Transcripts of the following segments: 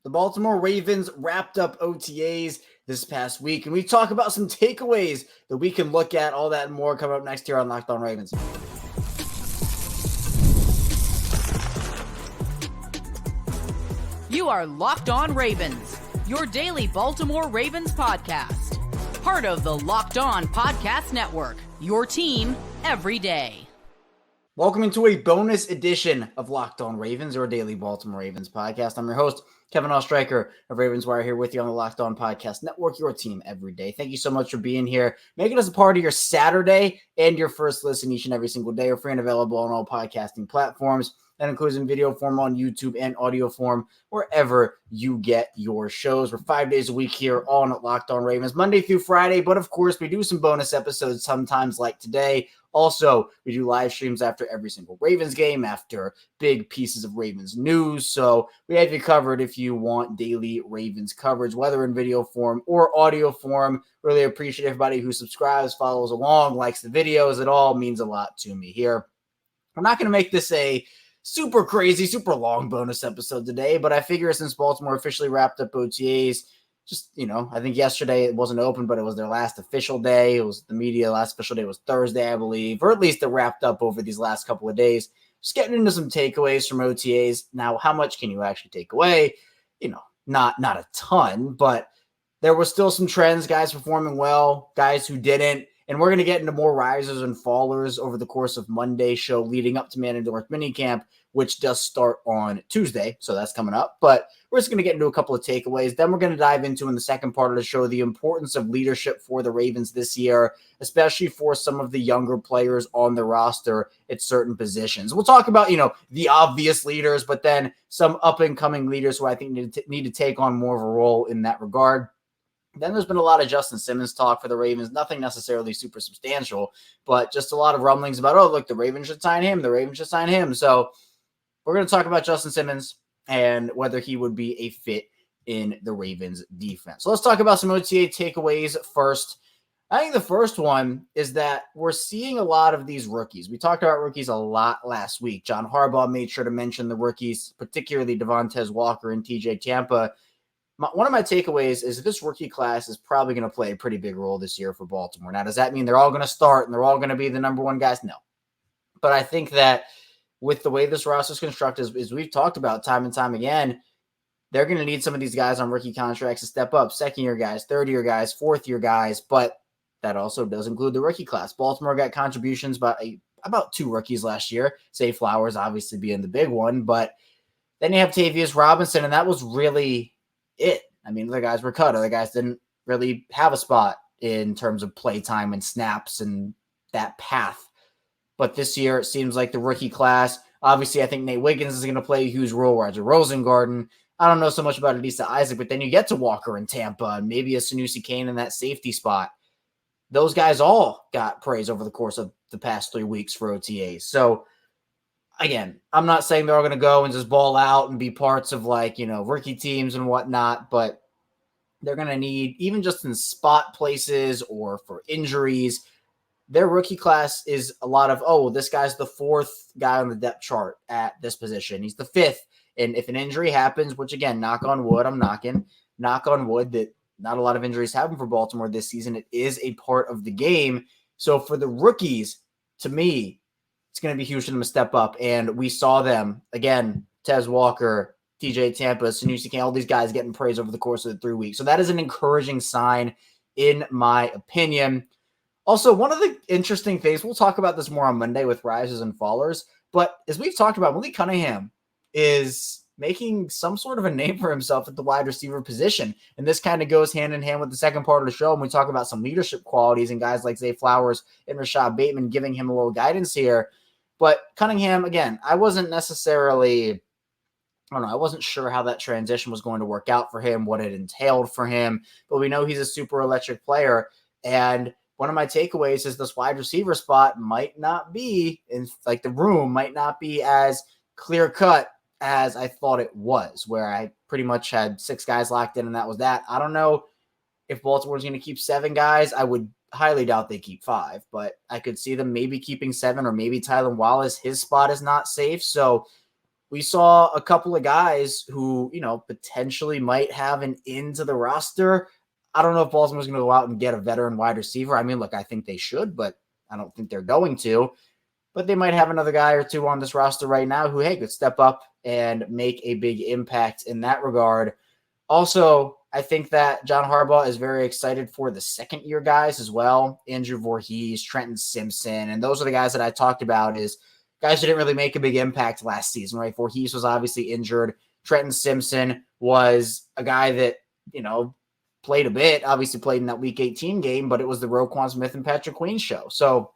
The Baltimore Ravens wrapped up OTAs this past week, and we talk about some takeaways that we can look at, all that and more coming up next here on Locked On Ravens. You are Locked On Ravens, your daily Baltimore Ravens podcast. Part of the Locked On Podcast Network, your team every day. Welcome into a bonus edition of Locked On Ravens, your daily Baltimore Ravens podcast. I'm your host, Kevin Ostreicher of Ravens Wire, here with you on the Locked On Podcast Network, your team every day. Thank you so much for being here, making us a part of your Saturday and your first listen each and every single day. We're free and available on all podcasting platforms. That includes in video form on YouTube and audio form wherever you get your shows. We're 5 days a week here on Locked On Ravens, Monday through Friday. But of course, we do some bonus episodes sometimes like today. Also, we do live streams after every single Ravens game, after big pieces of Ravens news. So we have you covered if you want daily Ravens coverage, whether in video form or audio form. Really appreciate everybody who subscribes, follows along, likes the videos. It all means a lot to me here. I'm not going to make this a super crazy, super long bonus episode today, but I figure since Baltimore officially wrapped up OTAs, I think yesterday it wasn't open, but it was their last official day. It was the media last official day was Thursday, I believe, or at least it wrapped up over these last couple of days. Just getting into some takeaways from OTAs. Now, how much can you actually take away? Not a ton, but there were still some trends, guys performing well, guys who didn't. And we're going to get into more risers and fallers over the course of Monday's show leading up to Mandatory Minicamp, which does start on Tuesday. So that's coming up. But we're just going to get into a couple of takeaways. Then we're going to dive into, in the second part of the show, the importance of leadership for the Ravens this year, especially for some of the younger players on the roster at certain positions. We'll talk about, the obvious leaders, but then some up-and-coming leaders who I think need to take on more of a role in that regard. Then there's been a lot of Justin Simmons talk for the Ravens, nothing necessarily super substantial, but just a lot of rumblings about, the Ravens should sign him. The Ravens should sign him. So we're going to talk about Justin Simmons and whether he would be a fit in the Ravens defense. So let's talk about some OTA takeaways first. I think the first one is that we're seeing a lot of these rookies. We talked about rookies a lot last week. John Harbaugh made sure to mention the rookies, particularly Devontae Walker and TJ Tampa. One of my takeaways is that this rookie class is probably going to play a pretty big role this year for Baltimore. Now, does that mean they're all going to start and they're all going to be the number one guys? No. But I think that with the way this roster is constructed, as we've talked about time and time again, they're going to need some of these guys on rookie contracts to step up. Second-year guys, third-year guys, fourth-year guys, but that also does include the rookie class. Baltimore got contributions by about two rookies last year. Zay Flowers obviously being the big one, but then you have Tavius Robinson, and that was really it. I mean, other guys were cut. Other guys didn't really have a spot in terms of play time and snaps and that path. But this year, it seems like the rookie class, obviously, I think Nate Wiggins is going to play a huge role. Roger Rosengarten. I don't know so much about Adisa Isaac, but then you get to Walker in Tampa and maybe a Sanusi Kane in that safety spot. Those guys all got praise over the course of the past 3 weeks for OTAs. So, again, I'm not saying they're all going to go and just ball out and be parts of rookie teams and whatnot, but they're going to need, even just in spot places or for injuries, their rookie class is a lot of, this guy's the fourth guy on the depth chart at this position. He's the fifth. And if an injury happens, which again, knock on wood, I'm knocking, knock on wood that not a lot of injuries happen for Baltimore this season. It is a part of the game. So for the rookies, to me, it's going to be huge for them to step up. And we saw them, again, Tez Walker, TJ Tampa, Sanusi Kane, all these guys getting praise over the course of the 3 weeks. So that is an encouraging sign, in my opinion. Also, one of the interesting things, we'll talk about this more on Monday with risers and fallers, but as we've talked about, Malik Cunningham is making some sort of a name for himself at the wide receiver position. And this kind of goes hand in hand with the second part of the show. And we talk about some leadership qualities and guys like Zay Flowers and Rashad Bateman giving him a little guidance here. But Cunningham, again, I wasn't sure how that transition was going to work out for him, what it entailed for him. But we know he's a super electric player. And one of my takeaways is this wide receiver spot might not be, the room might not be as clear cut as I thought it was, where I pretty much had 6 guys locked in and that was that. I don't know if Baltimore's going to keep 7 guys. I would highly doubt they keep 5, but I could see them maybe keeping 7, or maybe Tylan Wallace, his spot is not safe. So we saw a couple of guys who, potentially might have an into the roster. I don't know if Baltimore's going to go out and get a veteran wide receiver. I mean, look, I think they should, but I don't think they're going to. But they might have another guy or two on this roster right now who, hey, could step up and make a big impact in that regard. Also, I think that John Harbaugh is very excited for the second-year guys as well. Andrew Voorhees, Trenton Simpson, and those are the guys that I talked about is guys who didn't really make a big impact last season, right? Voorhees was obviously injured. Trenton Simpson was a guy that, played a bit, obviously played in that Week 18 game, but it was the Roquan Smith and Patrick Queen show. So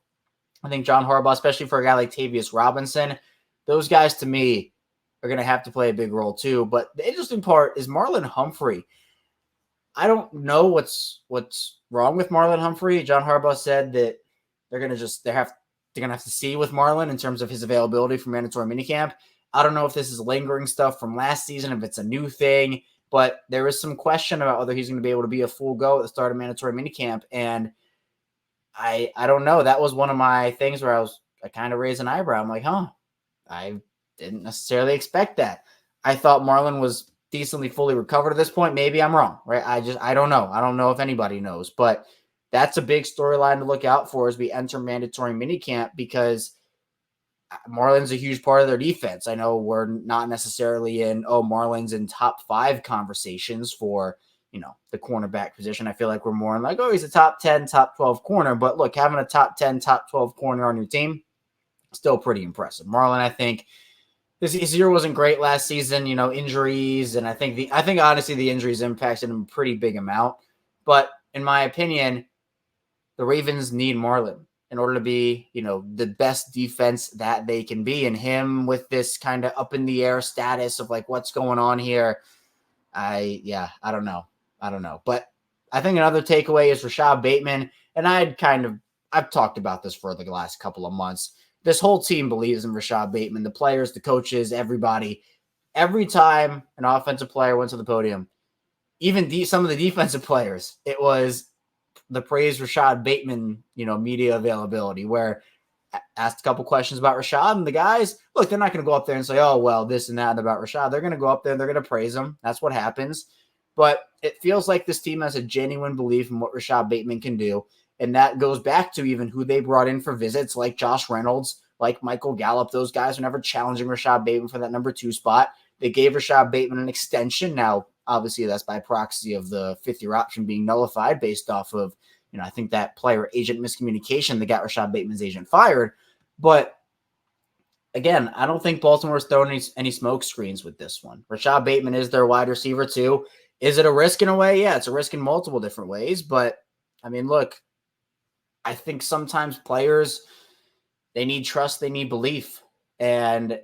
I think John Harbaugh, especially for a guy like Tavius Robinson, those guys to me are going to have to play a big role too. But the interesting part is Marlon Humphrey. I don't know what's wrong with Marlon Humphrey. John Harbaugh said that they're going to have to see with Marlon in terms of his availability for mandatory minicamp. I don't know if this is lingering stuff from last season, if it's a new thing, but there is some question about whether he's going to be able to be a full go at the start of mandatory minicamp. And I don't know. That was one of my things where I kind of raised an eyebrow. I'm like, I didn't necessarily expect that. I thought Marlon was decently fully recovered at this point. Maybe I'm wrong, right? I don't know. I don't know if anybody knows, but that's a big storyline to look out for as we enter mandatory minicamp because Marlon's a huge part of their defense. I know we're not necessarily Marlon's in top 5 conversations for, the cornerback position. I feel like we're more in like, he's a top 10, top 12 corner. But look, having a top 10, top 12 corner on your team, still pretty impressive. Marlon, I think this year wasn't great last season, injuries. And I think honestly, the injuries impacted him a pretty big amount. But in my opinion, the Ravens need Marlon in order to be, the best defense that they can be. And him with this kind of up in the air status of like, what's going on here? I don't know. But I think another takeaway is Rashad Bateman. And I've talked about this for the last couple of months. This whole team believes in Rashad Bateman, the players, the coaches, everybody. Every time an offensive player went to the podium, even some of the defensive players, it was the praise Rashad Bateman, media availability, where I asked a couple questions about Rashad, and the guys, look, they're not going to go up there and say, oh, well, this and that about Rashad. They're going to go up there and they're going to praise him. That's what happens. But it feels like this team has a genuine belief in what Rashad Bateman can do. And that goes back to even who they brought in for visits, like Josh Reynolds, like Michael Gallup. Those guys were never challenging Rashad Bateman for that number 2 spot. They gave Rashad Bateman an extension. Now, obviously, that's by proxy of the 5th-year option being nullified based off of, I think that player-agent miscommunication that got Rashad Bateman's agent fired. But again, I don't think Baltimore's throwing any smoke screens with this one. Rashad Bateman is their wide receiver too. Is it a risk in a way? Yeah, it's a risk in multiple different ways. But, I mean, look, I think sometimes players, they need trust, they need belief. And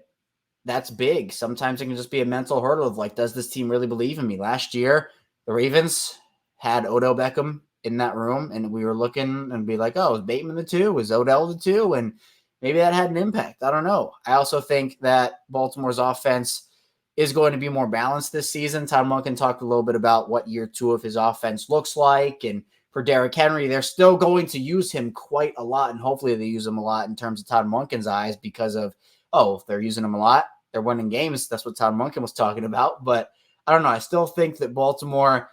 that's big. Sometimes it can just be a mental hurdle of like, does this team really believe in me? Last year, the Ravens had Odell Beckham in that room, and we were looking and be like, oh, is Bateman the 2? Was Odell the 2? And maybe that had an impact. I don't know. I also think that Baltimore's offense is going to be more balanced this season. Todd Monken talked a little bit about what year 2 of his offense looks like. And for Derrick Henry, they're still going to use him quite a lot, and hopefully they use him a lot in terms of Todd Monken's eyes because of, if they're using him a lot, they're winning games. That's what Todd Monken was talking about. But I don't know. I still think that Baltimore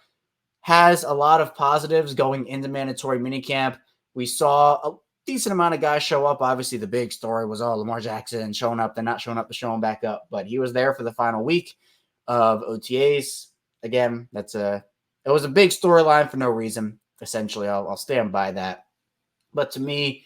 has a lot of positives going into mandatory minicamp. We saw a decent amount of guys show up. Obviously, the big story was, Lamar Jackson showing up. They're not showing up to show him back up. But he was there for the final week of OTAs. Again, it was a big storyline for no reason. Essentially, I'll stand by that. But to me,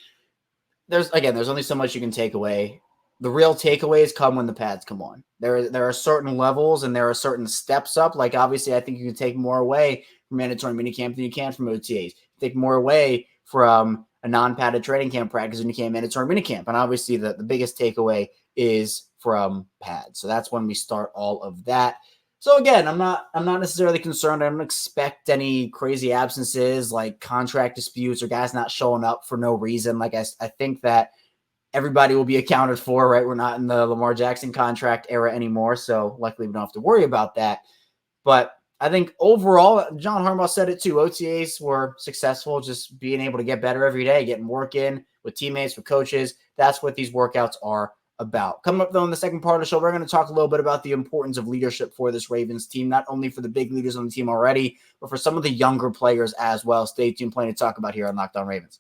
there's only so much you can take away. The real takeaways come when the pads come on. There are certain levels and there are certain steps up. Like, obviously, I think you can take more away from mandatory minicamp than you can from OTAs. Take more away from a non-padded training camp practice than you can mandatory minicamp. And obviously, the biggest takeaway is from pads. So that's when we start all of that. So again, I'm not necessarily concerned. I don't expect any crazy absences like contract disputes or guys not showing up for no reason. Like I think that everybody will be accounted for, right? We're not in the Lamar Jackson contract era anymore, so luckily we don't have to worry about that. But I think overall, John Harbaugh said it too. OTAs were successful, just being able to get better every day, getting work in with teammates, with coaches. That's what these workouts are about. Coming up, though, in the second part of the show, we're going to talk a little bit about the importance of leadership for this Ravens team, not only for the big leaders on the team already, but for some of the younger players as well. Stay tuned, plenty to talk about here on Locked On Ravens.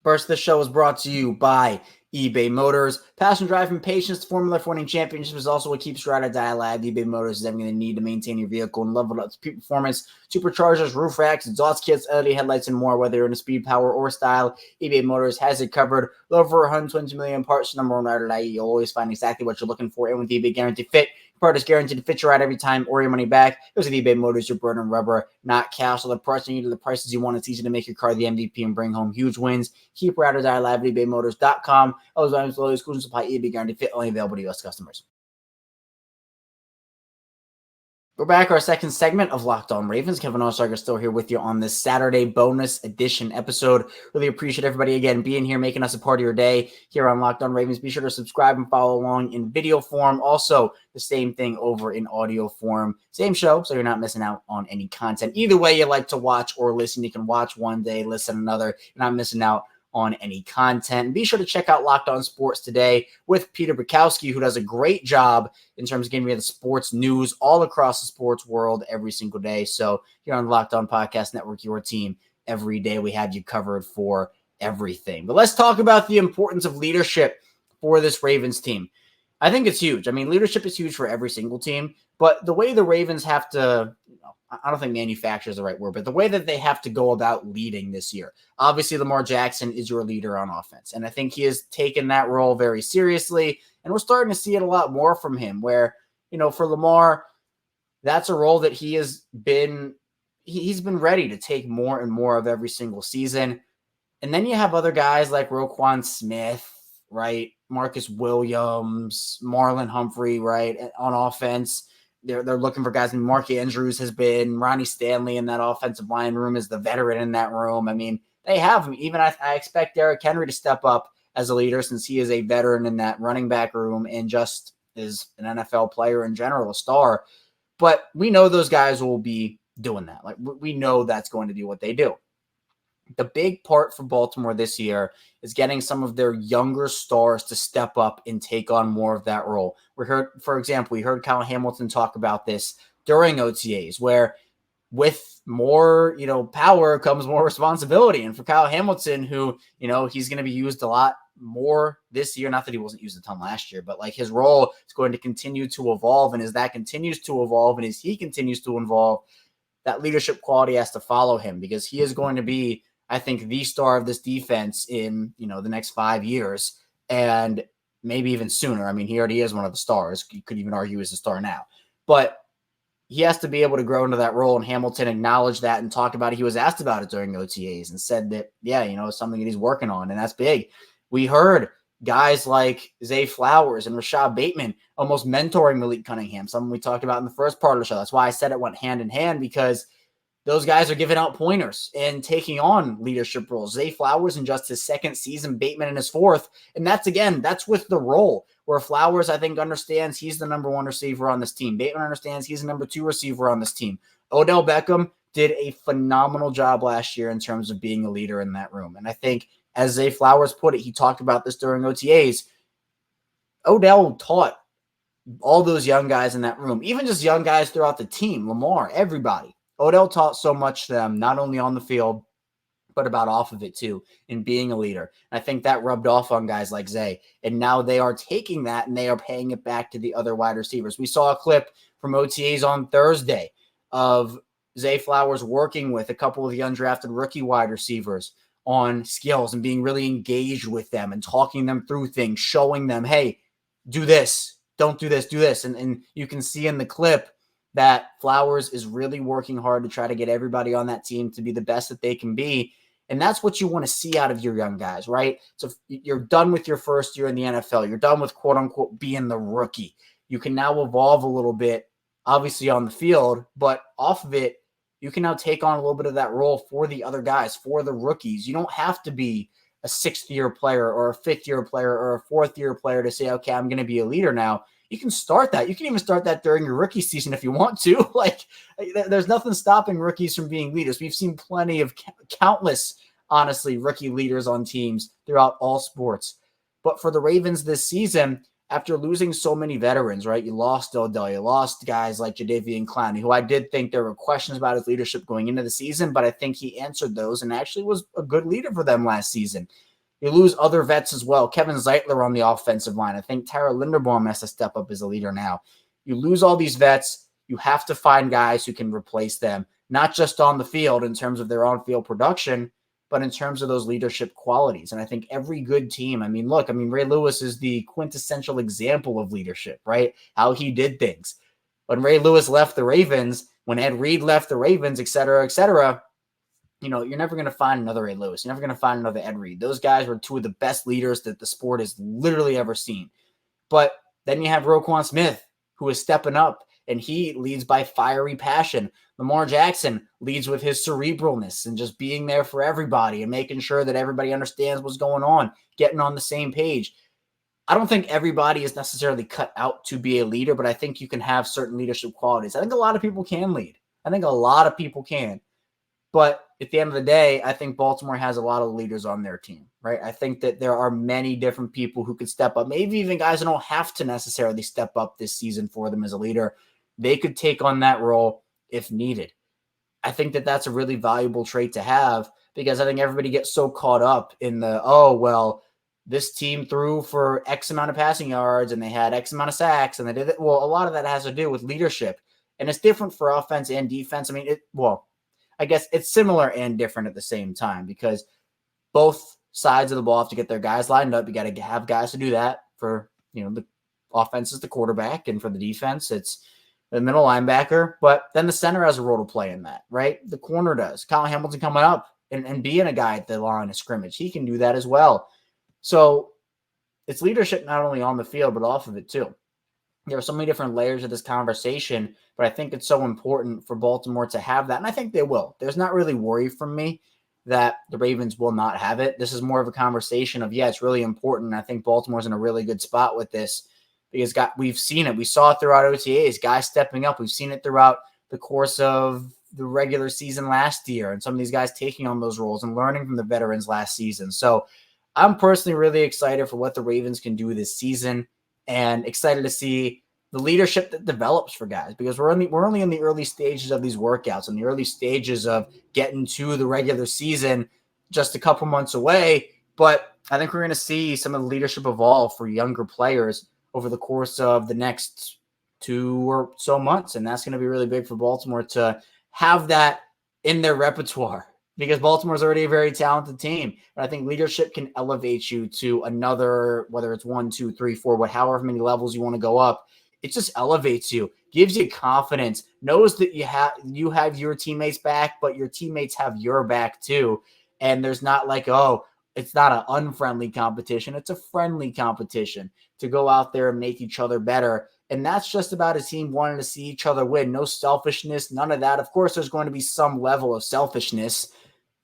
First, this show is brought to you by eBay Motors. Passion, drive, and patience to formula for winning championships is also what keeps your ride or die alive. eBay Motors is everything you need to maintain your vehicle and level up its peak performance. Superchargers, roof racks, exhaust kits, LED headlights, and more. Whether you're into speed, power, or style, eBay Motors has it covered. With over 120 million parts, number one ride or die, you'll always find exactly what you're looking for. And with eBay Guaranteed Fit, part is guaranteed to fit your ride every time or your money back. Because with eBay Motors, you're burning rubber, not cash. So the price you need to the prices you want. It's easy to make your car the MVP and bring home huge wins. Keep ride or die alive at ebaymotors.com. Exclusions apply. eBay Guaranteed Fit, only available to U.S. customers. We're back, our second segment of Locked On Ravens. Kevin Osterger still here with you on this Saturday bonus edition episode. Really appreciate everybody, again, being here, making us a part of your day here on Locked On Ravens. Be sure to subscribe and follow along in video form. Also, the same thing over in audio form. Same show, so you're not missing out on any content. Either way you like to watch or listen, you can watch one day, listen another. You're not missing out on any content. And be sure to check out Locked On Sports Today with Peter Bukowski, who does a great job in terms of giving you the sports news all across the sports world every single day. So here on the Locked On Podcast Network, your team every day, we have you covered for everything. But let's talk about the importance of leadership for this Ravens team. I think it's huge. I mean, leadership is huge for every single team, but the way the Ravens have to, I don't think manufacture is the right word, but the way that they have to go about leading this year. Obviously, Lamar Jackson is your leader on offense, and I think he has taken that role very seriously, and we're starting to see it a lot more from him where, for Lamar, that's a role that he's been ready to take more and more of every single season. And then you have other guys like Roquan Smith, right? Marcus Williams, Marlon Humphrey, right? On offense. They're looking for guys. Mark Andrews has been, Ronnie Stanley in that offensive line room is the veteran in that room. I mean, they have him. Even I expect Derrick Henry to step up as a leader since he is a veteran in that running back room and just is an NFL player in general, a star. But we know those guys will be doing that. Like, we know that's going to be what they do. The big part for Baltimore this year is getting some of their younger stars to step up and take on more of that role. We heard Kyle Hamilton talk about this during OTAs, where with more, power comes more responsibility. And for Kyle Hamilton, who, he's going to be used a lot more this year, not that he wasn't used a ton last year, but like his role is going to continue to evolve. And as that continues to evolve and as he continues to evolve, that leadership quality has to follow him, because he is going to be, I think, the star of this defense in, the next 5 years and maybe even sooner. I mean, he already is one of the stars. You could even argue he's a star now. But he has to be able to grow into that role, and Hamilton acknowledged that and talked about it. He was asked about it during OTAs and said that, it's something that he's working on, and that's big. We heard guys like Zay Flowers and Rashad Bateman almost mentoring Malik Cunningham, something we talked about in the first part of the show. That's why I said it went hand in hand, because those guys are giving out pointers and taking on leadership roles. Zay Flowers in just his second season, Bateman in his fourth. And that's with the role where Flowers, I think, understands he's the number one receiver on this team. Bateman understands he's the number two receiver on this team. Odell Beckham did a phenomenal job last year in terms of being a leader in that room. And I think, as Zay Flowers put it, he talked about this during OTAs, Odell taught all those young guys in that room, even just young guys throughout the team, Lamar, everybody. Odell taught so much to them, not only on the field, but about off of it too, in being a leader. And I think that rubbed off on guys like Zay. And now they are taking that and they are paying it back to the other wide receivers. We saw a clip from OTAs on Thursday of Zay Flowers working with a couple of the undrafted rookie wide receivers on skills and being really engaged with them and talking them through things, showing them, hey, do this, don't do this, do this. And you can see in the clip that Flowers is really working hard to try to get everybody on that team to be the best that they can be. And that's what you want to see out of your young guys, right? So you're done with your first year in the NFL. You're done with, quote unquote, being the rookie. You can now evolve a little bit, obviously on the field, but off of it, you can now take on a little bit of that role for the other guys, for the rookies. You don't have to be a sixth-year player or a fifth-year player or a fourth-year player to say, okay, I'm going to be a leader now. You can start that. You can even start that during your rookie season if you want to. Like, there's nothing stopping rookies from being leaders. We've seen plenty of countless honestly rookie leaders on teams throughout all sports. But for the Ravens this season, after losing so many veterans, right? You lost Odell, you lost guys like Jadeveon Clowney, who I did think there were questions about his leadership going into the season, but I think he answered those and actually was a good leader for them last season. You lose other vets as well. Kevin Zeitler on the offensive line. I think Tyler Linderbaum has to step up as a leader now. You lose all these vets. You have to find guys who can replace them, not just on the field in terms of their on-field production, but in terms of those leadership qualities. And I think every good team, Ray Lewis is the quintessential example of leadership, right? How he did things. When Ray Lewis left the Ravens, when Ed Reed left the Ravens, et cetera, you're never going to find another Ray Lewis. You're never going to find another Ed Reed. Those guys were two of the best leaders that the sport has literally ever seen. But then you have Roquan Smith, who is stepping up, and he leads by fiery passion. Lamar Jackson leads with his cerebralness and just being there for everybody and making sure that everybody understands what's going on, getting on the same page. I don't think everybody is necessarily cut out to be a leader, but I think you can have certain leadership qualities. I think a lot of people can lead. I think a lot of people can. But at the end of the day, I think Baltimore has a lot of leaders on their team, right? I think that there are many different people who could step up, maybe even guys who don't have to necessarily step up this season for them as a leader. They could take on that role if needed. I think that that's a really valuable trait to have because I think everybody gets so caught up in this team threw for X amount of passing yards and they had X amount of sacks and they did it. Well, a lot of that has to do with leadership, and it's different for offense and defense. I guess it's similar and different at the same time because both sides of the ball have to get their guys lined up. You got to have guys to do that. For, the offense is the quarterback, and for the defense, it's the middle linebacker. But then the center has a role to play in that, right? The corner does. Kyle Hamilton coming up and being a guy at the line of scrimmage, he can do that as well. So it's leadership not only on the field, but off of it too. There are so many different layers of this conversation, but I think it's so important for Baltimore to have that. And I think they will. There's not really worry from me that the Ravens will not have it. This is more of a conversation of, it's really important. I think Baltimore's in a really good spot with this because we've seen it. We saw it throughout OTAs, guys stepping up. We've seen it throughout the course of the regular season last year and some of these guys taking on those roles and learning from the veterans last season. So I'm personally really excited for what the Ravens can do this season and excited to see the leadership that develops for guys because we're only in the early stages of these workouts and the early stages of getting to the regular season just a couple months away. But I think we're going to see some of the leadership evolve for younger players over the course of the next 2 or so months. And that's going to be really big for Baltimore to have that in their repertoire because Baltimore's already a very talented team. But I think leadership can elevate you to another, whether it's 1, 2, 3, 4, however many levels you want to go up. It just elevates you, gives you confidence, knows that you have your teammates back, but your teammates have your back too. And there's not it's not an unfriendly competition. It's a friendly competition to go out there and make each other better. And that's just about a team wanting to see each other win. No selfishness, none of that. Of course, there's going to be some level of selfishness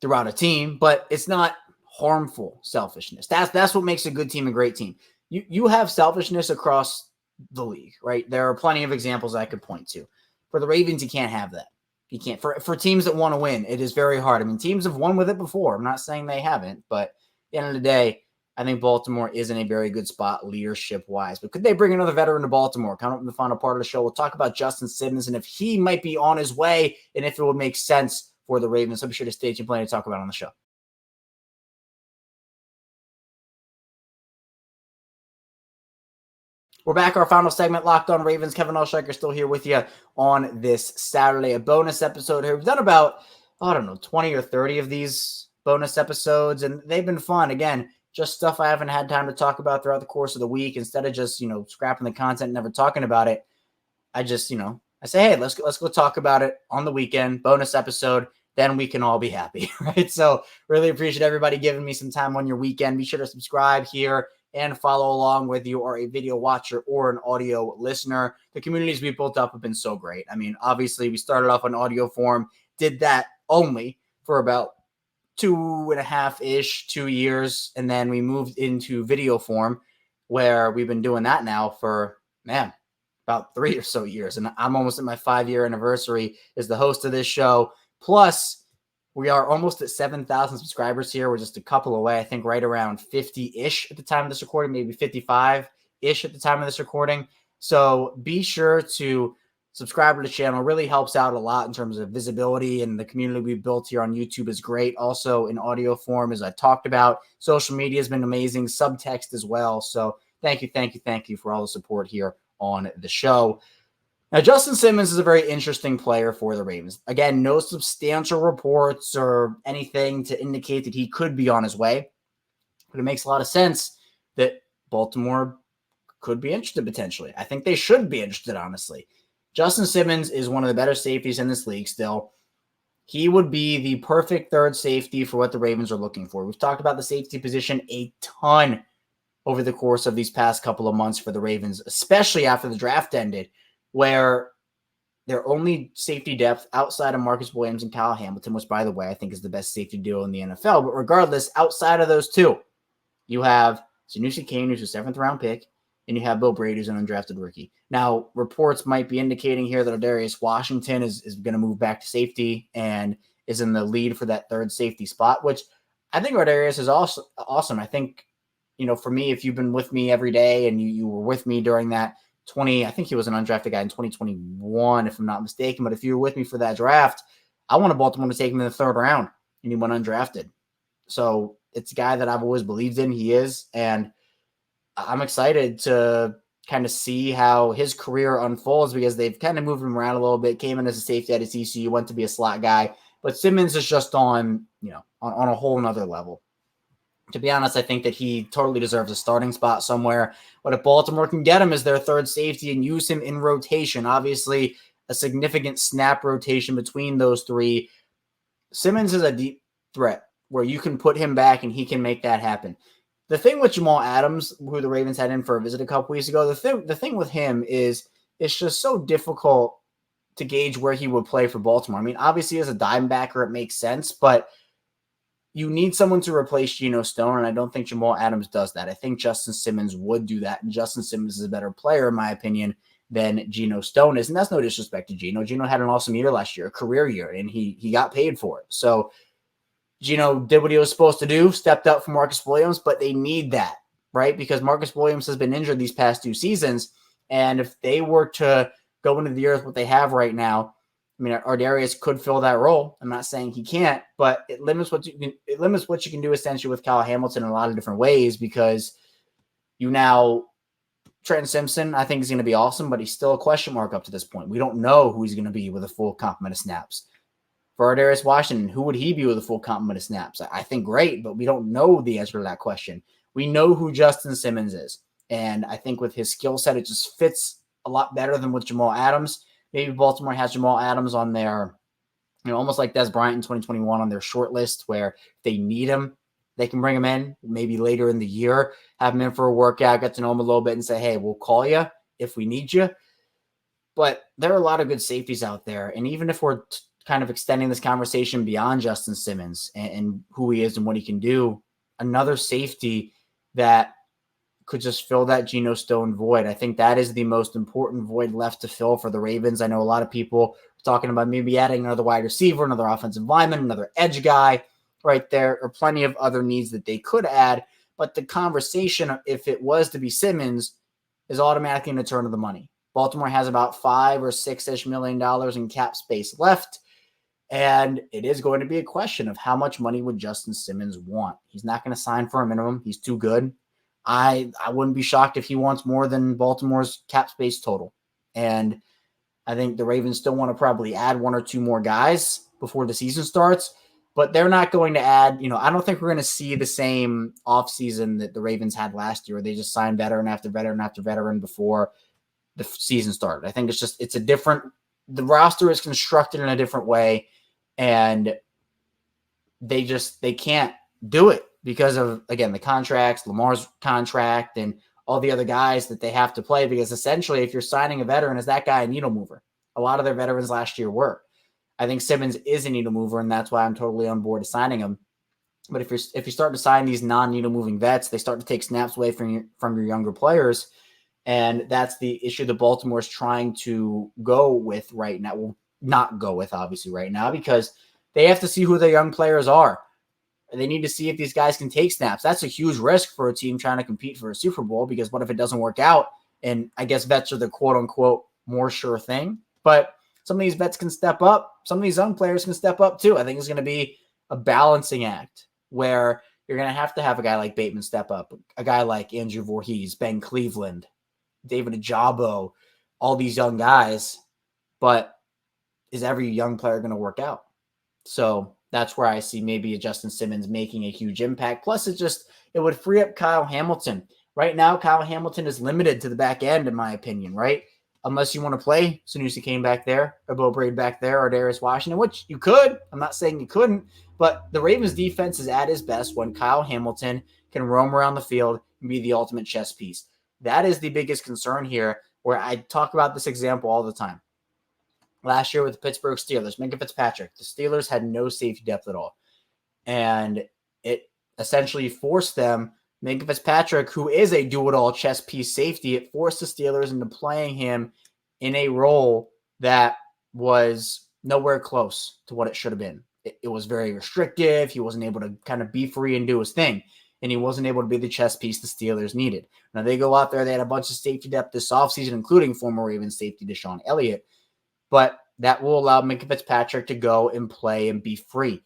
throughout a team, but it's not harmful selfishness. That's what makes a good team a great team. You have selfishness across the league, right? There are plenty of examples I could point to. For the Ravens, you can't have that. You can't. For teams that want to win, it is very hard. Teams have won with it before. I'm not saying they haven't, but at the end of the day, I think Baltimore is in a very good spot leadership-wise. But could they bring another veteran to Baltimore? Coming up in the final part of the show, we'll talk about Justin Simmons and if he might be on his way and if it would make sense for the Ravens. So be sure to stay tuned. Plenty to talk about on the show. We're back. Our final segment, Locked On Ravens. Kevin Oestreicher still here with you on this Saturday. A bonus episode here. We've done about, 20 or 30 of these bonus episodes, and they've been fun. Again, just stuff I haven't had time to talk about throughout the course of the week. Instead of just, scrapping the content and never talking about it, I just, I say, hey, let's go talk about it on the weekend, bonus episode. Then we can all be happy, right? So really appreciate everybody giving me some time on your weekend. Be sure to subscribe here and follow along whether you are a video watcher or an audio listener. The communities we built up have been so great. Obviously, we started off on audio form, did that only for about 2.5-ish, 2 years, and then we moved into video form where we've been doing that now for, about 3 or so years. And I'm almost at my 5-year anniversary as the host of this show. Plus, We are almost at 7,000 subscribers here. We're just a couple away. I think right around 50-ish at the time of this recording, maybe 55-ish at the time of this recording. So be sure to subscribe to the channel. It really helps out a lot in terms of visibility, and the community we've built here on YouTube is great. Also in audio form, as I talked about. Social media has been amazing. Subtext as well. So thank you for all the support here on the show. Now, Justin Simmons is a very interesting player for the Ravens. Again, no substantial reports or anything to indicate that he could be on his way, but it makes a lot of sense that Baltimore could be interested potentially. I think they should be interested, honestly. Justin Simmons is one of the better safeties in this league still. He would be the perfect third safety for what the Ravens are looking for. We've talked about the safety position a ton over the course of these past couple of months for the Ravens, especially after the draft ended, where their only safety depth outside of Marcus Williams and Kyle Hamilton, which, by the way, I think is the best safety duo in the NFL. But regardless, outside of those two, you have Sanusi Kane, who's a 7th-round pick, and you have Bill Brady, who's an undrafted rookie. Now, reports might be indicating here that Adarius Washington is going to move back to safety and is in the lead for that third safety spot, which I think Adarius is also awesome. I think, for me, if you've been with me every day and you were with me during that I think he was an undrafted guy in 2021, if I'm not mistaken. But if you were with me for that draft, I wanted Baltimore to take him in the 3rd round, and he went undrafted. So it's a guy that I've always believed in. He is. And I'm excited to kind of see how his career unfolds, because they've kind of moved him around a little bit. Came in as a safety at ECU, went to be a slot guy. But Simmons is just on a whole nother level. To be honest, I think that he totally deserves a starting spot somewhere. But if Baltimore can get him as their third safety and use him in rotation, obviously a significant snap rotation between those three, Simmons is a deep threat where you can put him back and he can make that happen. The thing with Jamal Adams, who the Ravens had in for a visit a couple weeks ago, the thing with him is it's just so difficult to gauge where he would play for Baltimore. I mean, obviously as a dime backer, it makes sense, but you need someone to replace Geno Stone, and I don't think Jamal Adams does that. I think Justin Simmons would do that, and Justin Simmons is a better player, in my opinion, than Geno Stone is, and that's no disrespect to Geno. Geno had an awesome year last year, a career year, and he got paid for it. So Geno did what he was supposed to do, stepped up for Marcus Williams, but they need that, right? Because Marcus Williams has been injured these past 2 seasons, and if they were to go into the year with what they have right now, I mean, Ardarius could fill that role. I'm not saying he can't, but it limits what you can do essentially with Kyle Hamilton in a lot of different ways, because Trenton Simpson, I think, is going to be awesome, but he's still a question mark up to this point. We don't know who he's going to be with a full complement of snaps. For Adarius Washington, who would he be with a full complement of snaps? I think great, but we don't know the answer to that question. We know who Justin Simmons is, and I think with his skill set, it just fits a lot better than with Jamal Adams. Maybe Baltimore has Jamal Adams on their, almost like Des Bryant in 2021 on their short list, where if they need him, they can bring him in maybe later in the year, have him in for a workout, get to know him a little bit and say, hey, we'll call you if we need you. But there are a lot of good safeties out there. And even if we're kind of extending this conversation beyond Justin Simmons and who he is and what he can do, another safety that could just fill that Geno Stone void. I think that is the most important void left to fill for the Ravens. I know a lot of people are talking about maybe adding another wide receiver, another offensive lineman, another edge guy right there, or plenty of other needs that they could add. But the conversation, if it was to be Simmons, is automatically going to turn to the money. Baltimore has about $5 or $6-ish million in cap space left. And it is going to be a question of how much money would Justin Simmons want. He's not going to sign for a minimum. He's too good. I wouldn't be shocked if he wants more than Baltimore's cap space total. And I think the Ravens still want to probably add 1 or 2 more guys before the season starts, but they're not going to add, I don't think we're going to see the same offseason that the Ravens had last year, where they just signed veteran after veteran after veteran before the season started. I think the roster is constructed in a different way, and they can't do it because of, again, the contracts, Lamar's contract, and all the other guys that they have to play. Because essentially, if you're signing a veteran, is that guy a needle mover? A lot of their veterans last year were. I think Simmons is a needle mover, and that's why I'm totally on board to signing him. But if you start to sign these non-needle moving vets, they start to take snaps away from your younger players, and that's the issue that Baltimore is trying to go with right now. Well, not go with obviously right now, because They have to see who their young players are. They need to see if these guys can take snaps. That's a huge risk for a team trying to compete for a Super Bowl, because what if it doesn't work out? And I guess vets are the quote-unquote more sure thing. But some of these vets can step up. Some of these young players can step up too. I think it's going to be a balancing act where you're going to have a guy like Bateman step up, a guy like Andrew Voorhees, Ben Cleveland, David Ajabo, all these young guys. But is every young player going to work out? So that's where I see maybe a Justin Simmons making a huge impact. Plus, it would free up Kyle Hamilton. Right now, Kyle Hamilton is limited to the back end, in my opinion, right? Unless you want to play Sanusi Kane back there, or Bo Braid back there, or Darius Washington, which you could. I'm not saying you couldn't, but the Ravens defense is at its best when Kyle Hamilton can roam around the field and be the ultimate chess piece. That is the biggest concern here, where I talk about this example all the time. Last year with the Pittsburgh Steelers, Minkah Fitzpatrick, the Steelers had no safety depth at all. And it essentially forced them, Minkah Fitzpatrick, who is a do-it-all chess piece safety, it forced the Steelers into playing him in a role that was nowhere close to what it should have been. It was very restrictive. He wasn't able to kind of be free and do his thing. And he wasn't able to be the chess piece the Steelers needed. Now, they go out there, they had a bunch of safety depth this offseason, including former Ravens safety Deshaun Elliott. But that will allow Minkah Fitzpatrick to go and play and be free.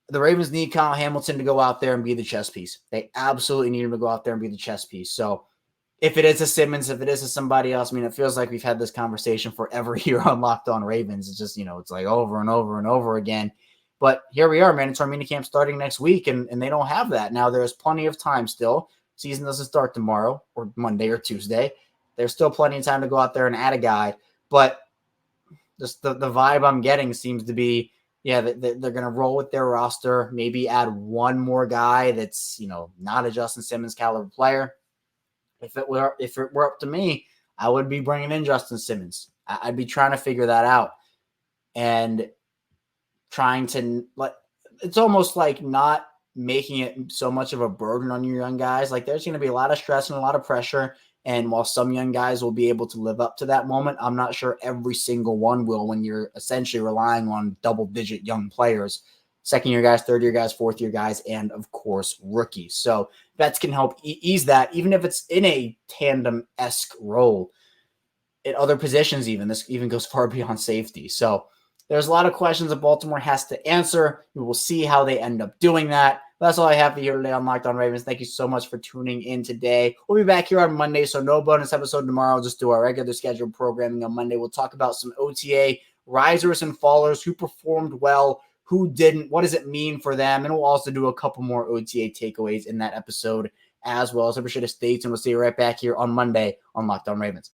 The Ravens need Kyle Hamilton to go out there and be the chess piece. They absolutely need him to go out there and be the chess piece. So if it is a Simmons, if it is a somebody else, I mean, it feels like we've had this conversation forever here on Locked On Ravens. It's just, it's like over and over and over again. But here we are, mandatory minicamp starting next week, and they don't have that. Now, there's plenty of time still. Season doesn't start tomorrow or Monday or Tuesday. There's still plenty of time to go out there and add a guy. But just the vibe I'm getting seems to be, they're going to roll with their roster, maybe add one more guy that's, not a Justin Simmons caliber player. If it were up to me, I would be bringing in Justin Simmons. I'd be trying to figure that out and trying to, it's almost like not making it so much of a burden on your young guys. Like, there's going to be a lot of stress and a lot of pressure. And while some young guys will be able to live up to that moment, I'm not sure every single one will, when you're essentially relying on double-digit young players, second-year guys, third-year guys, fourth-year guys, and, of course, rookies. So vets can help ease that, even if it's in a tandem-esque role at other positions even. This even goes far beyond safety. So there's a lot of questions that Baltimore has to answer. We will see how they end up doing that. That's all I have for you today on Locked On Ravens. Thank you so much for tuning in today. We'll be back here on Monday, so no bonus episode tomorrow. We'll just do our regular scheduled programming on Monday. We'll talk about some OTA risers and fallers, who performed well, who didn't, what does it mean for them, and we'll also do a couple more OTA takeaways in that episode as well. So be sure to stay tuned. We'll see you right back here on Monday on Locked On Ravens.